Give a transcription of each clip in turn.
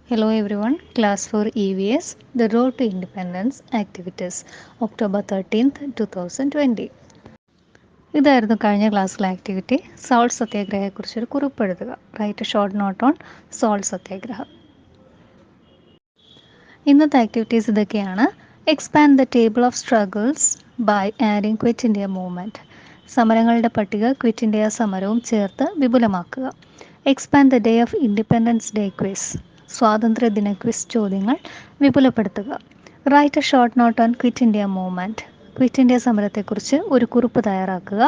Hello everyone, Class 4 EVS, The Road to Independence Activities, October 13th, 2020. ഇതായിരുന്നു കഴിഞ്ഞ ക്ലാസ്സിലെ activity. Salt സത്യാഗ്രഹയെക്കുറിച്ചൊരു കുറിപ്പ് എഴുതുക. Write a short note on salt Satyagraha. ഇന്നത്തെ ആക്ടിവിറ്റീസ് ഇതൊക്കെയാണ്. Expand the table of struggles by adding quit India movement. സമരങ്ങളുടെ പട്ടിക ക്വിറ്റ് ഇന്ത്യ സമരവും ചേർത്ത് വിപുലമാക്കുക. Expand the day of independence day quiz. സ്വാതന്ത്ര്യദിന ക്വിസ് ചോദ്യങ്ങൾ വിപുലപ്പെടുത്തുക. Write a short note on quit India movement. Quit India സമരത്തെക്കുറിച്ച് ഒരു കുറിപ്പ് തയ്യാറാക്കുക.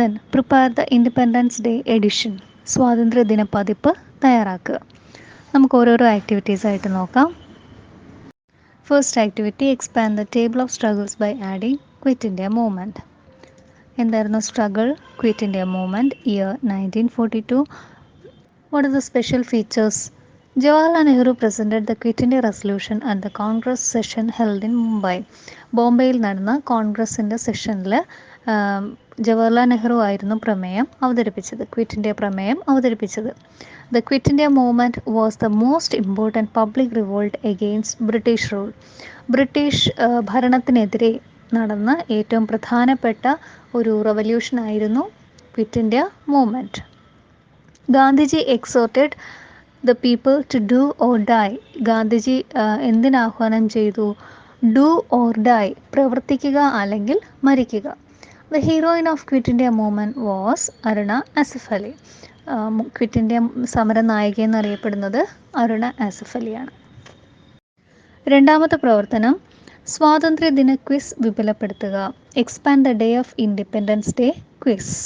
Then prepare the independence day edition. സ്വാതന്ത്ര്യദിന പതിപ്പ് തയ്യാറാക്കുക. നമുക്ക് ഓരോരോ ആക്ടിവിറ്റീസ് ആയിട്ട് നോക്കാം. First activity, expand the table of struggles by adding Quit India Movement. എന്തായിരുന്നു struggle? Quit India movement, year 1942. What are the special features? Jawaharlal Nehru presented the Quit India resolution at the Congress session held in Mumbai. ബോംബെയിൽ നടന്ന കോൺഗ്രസിൻ്റെ സെഷനിൽ ജവഹർലാൽ നെഹ്റു ആയിരുന്നു പ്രമേയം അവതരിപ്പിച്ചത്, quit India പ്രമേയം അവതരിപ്പിച്ചത്. The Quit India movement was the most important public revolt against British rule. British ഭരണത്തിനെതിരെ നടന്ന ഏറ്റവും പ്രധാനപ്പെട്ട ഒരു റവല്യൂഷനായിരുന്നു quit India movement. Gandhiji exhorted the people to do or die. Gandhiji എന്തിനാഹ്വാനം ചെയ്തു? ഡു ഓർ ഡൈ, പ്രവർത്തിക്കുക അല്ലെങ്കിൽ മരിക്കുക. The heroine of quit India movement was Aruna Asaf Ali. Quit India സമര നായിക എന്നറിയപ്പെടുന്നത് അരുണ ആസിഫ് അലിയാണ്. രണ്ടാമത്തെ പ്രവർത്തനം, സ്വാതന്ത്ര്യദിന ക്വിസ് വിപുലപ്പെടുത്തുക. Expand the day of independence day quiz.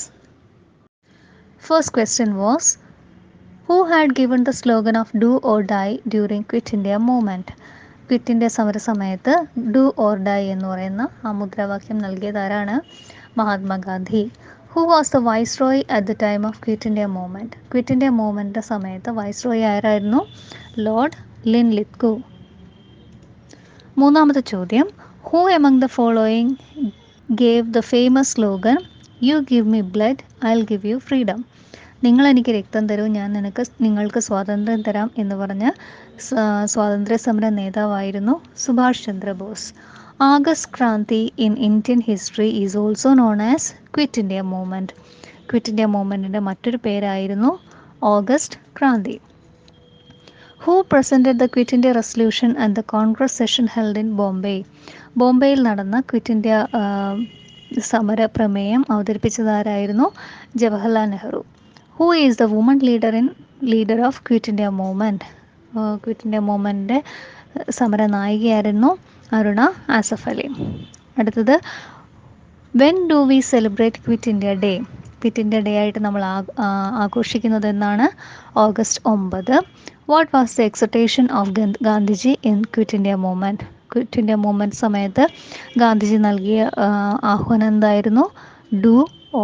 First question was, who had given the slogan of do or die during quit India movement. Quit India സമര സമയത്ത് ഡു ഓർ ഡൈ എന്ന് പറയുന്ന ആ മുദ്രാവാക്യം നൽകിയതാരാണ്? Mahatma Gandhi. Who was the viceroy at the time of quit India movement. Quit India മൂവ്മെൻറ്റിൻ്റെ സമയത്ത് viceroy ആരായിരുന്നു? Lord Linlithgow. മൂന്നാമത്തെ ചോദ്യം, who among the following gave the famous slogan you give me blood I will give you freedom. നിങ്ങൾ എനിക്ക് രക്തം തരൂ, ഞാൻ നിങ്ങൾക്ക് സ്വാതന്ത്ര്യം തരാം എന്ന് പറഞ്ഞ സ്വാതന്ത്ര്യ സമര നേതാവായിരുന്നു Subhash Chandrabose. August Kranti in Indian history is also known as quit India movement. Quit India മൂവ്മെൻറ്റിൻ്റെ മറ്റൊരു പേരായിരുന്നു August Kranti. Who presented the quit India resolution at the Congress session held in Bombay. ബോംബെയിൽ നടന്ന ക്വിറ്റ് ഇന്ത്യ സമര പ്രമേയം അവതരിപ്പിച്ചതാരായിരുന്നു? Jawaharlal Nehru. Who is the woman leader of quit India movement. Quit India മൂവ്മെൻറ്റിൻ്റെ സമര നായികയായിരുന്നു അരുണ ആസിഫ് അലി. അടുത്തത്, when do we celebrate quit India day. Quit India day ആയിട്ട് നമ്മൾ ആഘോഷിക്കുന്നത് എന്നാണ്? August 9. What was the exhortation of Gandhiji in quit India movement. Quit India movement സമയത്ത് ഗാന്ധിജി നൽകിയ ആഹ്വാനം എന്തായിരുന്നു? ഡു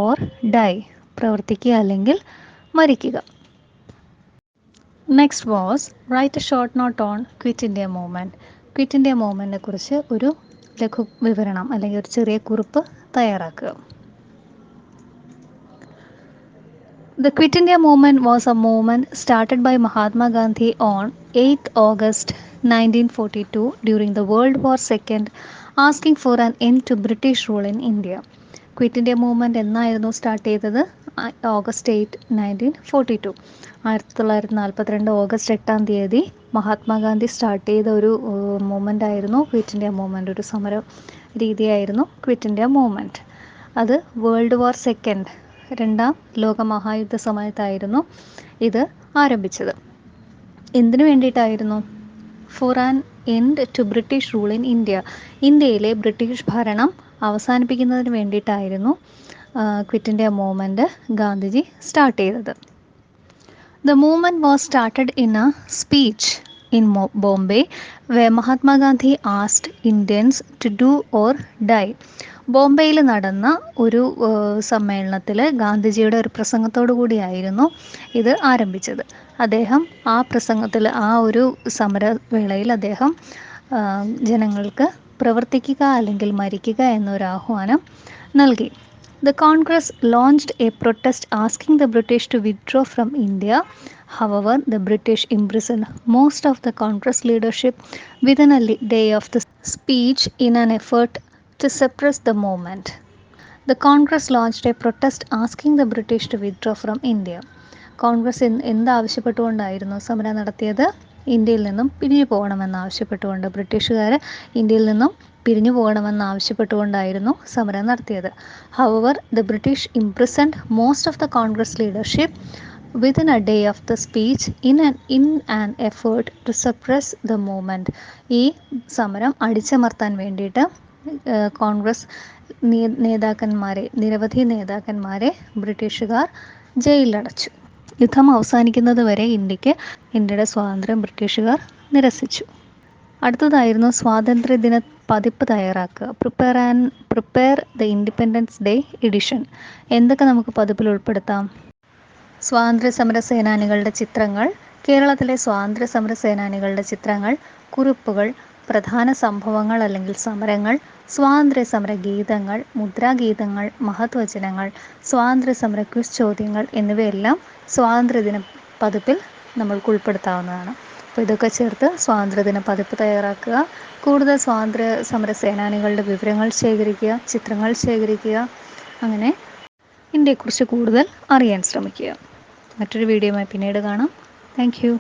ഓർ ഡൈ, പ്രവർത്തിക്കുക അല്ലെങ്കിൽ മരിക്കുക. Next was, write a short note on quit India movement. Quit India മൂവ്മെൻറ്റിനെ കുറിച്ച് ഒരു ലഘു വിവരണം അല്ലെങ്കിൽ ഒരു ചെറിയ കുറിപ്പ് തയ്യാറാക്കുക. The Quit India movement was a movement started by Mahatma Gandhi on 8th August 1942 during the World War II, asking for an end to British rule in India. Quit India movement എന്നായിരുന്നു start ചെയ്തത്? August 8, 1942. 1942 August 8 Mahatma Gandhi start ചെയ്ത ഒരു movement ആയിരുന്നു quit India movement. ഒരു സമര രീതിയായിരുന്നു quit India movement. അത് world war second, രണ്ടാം ലോക മഹായുദ്ധ സമയത്തായിരുന്നു ഇത് ആരംഭിച്ചത്. എന്തിനു വേണ്ടിയിട്ടായിരുന്നു? For an end to British rule in India. ഇന്ത്യയിലെ ബ്രിട്ടീഷ് ഭരണം അവസാനിപ്പിക്കുന്നതിന് വേണ്ടിയിട്ടായിരുന്നു quit India movement Gandhiji start ചെയ്തത്. The movement was started in a speech in Bombay where Mahatma Gandhi asked Indians to do or die. ബോംബെയിൽ നടന്ന ഒരു സമ്മേളനത്തിൽ ഗാന്ധിജിയുടെ ഒരു പ്രസംഗത്തോടു കൂടിയായിരുന്നു ഇത് ആരംഭിച്ചത്. അദ്ദേഹം ആ പ്രസംഗത്തിൽ, ആ ഒരു സമരവേളയിൽ അദ്ദേഹം ജനങ്ങൾക്ക് പ്രവർത്തിക്കുക അല്ലെങ്കിൽ മരിക്കുക എന്നൊരു ആഹ്വാനം നൽകി. The Congress launched a protest asking the British to withdraw from India. However, the British imprisoned most of the Congress leadership within a day of the speech in an effort to suppress the movement. The Congress launched a protest asking the British to withdraw from India. Congress എന്താവശ്യപ്പെട്ടുകൊണ്ടായിരുന്നു സമരം നടത്തിയത്? ഇന്ത്യയിൽ നിന്നും പിരിഞ്ഞു പോകണമെന്നാവശ്യപ്പെട്ടുകൊണ്ട്, ബ്രിട്ടീഷുകാർ ഇന്ത്യയിൽ നിന്നും പിരിഞ്ഞു പോകണമെന്നാവശ്യപ്പെട്ടുകൊണ്ടായിരുന്നു സമരം നടത്തിയത്. However the British imprisoned most of the Congress leadership within a day of the speech in an effort to suppress the movement. ഈ സമരം അടിച്ചമർത്താൻ വേണ്ടിയിട്ട് കോൺഗ്രസ് നിരവധി നേതാക്കന്മാരെ ബ്രിട്ടീഷുകാർ ജയിലിലടച്ചു. യുദ്ധം അവസാനിക്കുന്നത് വരെ ഇന്ത്യയുടെ സ്വാതന്ത്ര്യം ബ്രിട്ടീഷുകാർ നിരസിച്ചു. അടുത്തതായിരുന്നു സ്വാതന്ത്ര്യദിന പതിപ്പ് തയ്യാറാക്കുക. Prepare the independence day edition. എന്തൊക്കെ നമുക്ക് പതിപ്പിൽ ഉൾപ്പെടുത്താം? സ്വാതന്ത്ര്യ സമര സേനാനികളുടെ ചിത്രങ്ങൾ, കേരളത്തിലെ സ്വാതന്ത്ര്യ സമര സേനാനികളുടെ ചിത്രങ്ങൾ, കുറിപ്പുകൾ, പ്രധാന സംഭവങ്ങൾ അല്ലെങ്കിൽ സമരങ്ങൾ, സ്വാതന്ത്ര്യ സമര ഗീതങ്ങൾ, മുദ്രാഗീതങ്ങൾ, മഹത്വചനങ്ങൾ, സ്വാതന്ത്ര്യ സമര ക്വിസ് ചോദ്യങ്ങൾ എന്നിവയെല്ലാം സ്വാതന്ത്ര്യദിന പതിപ്പിൽ നമ്മൾക്ക് ഉൾപ്പെടുത്താവുന്നതാണ്. അപ്പോൾ ഇതൊക്കെ ചേർത്ത് സ്വാതന്ത്ര്യദിന പതിപ്പ് തയ്യാറാക്കുക. കൂടുതൽ സ്വാതന്ത്ര്യ സമര സേനാനികളുടെ വിവരങ്ങൾ ശേഖരിക്കുക, ചിത്രങ്ങൾ ശേഖരിക്കുക. അങ്ങനെ ഇന്ത്യയെക്കുറിച്ച് കൂടുതൽ അറിയാൻ ശ്രമിക്കുക. മറ്റൊരു വീഡിയോയുമായി പിന്നീട് കാണാം. Thank you.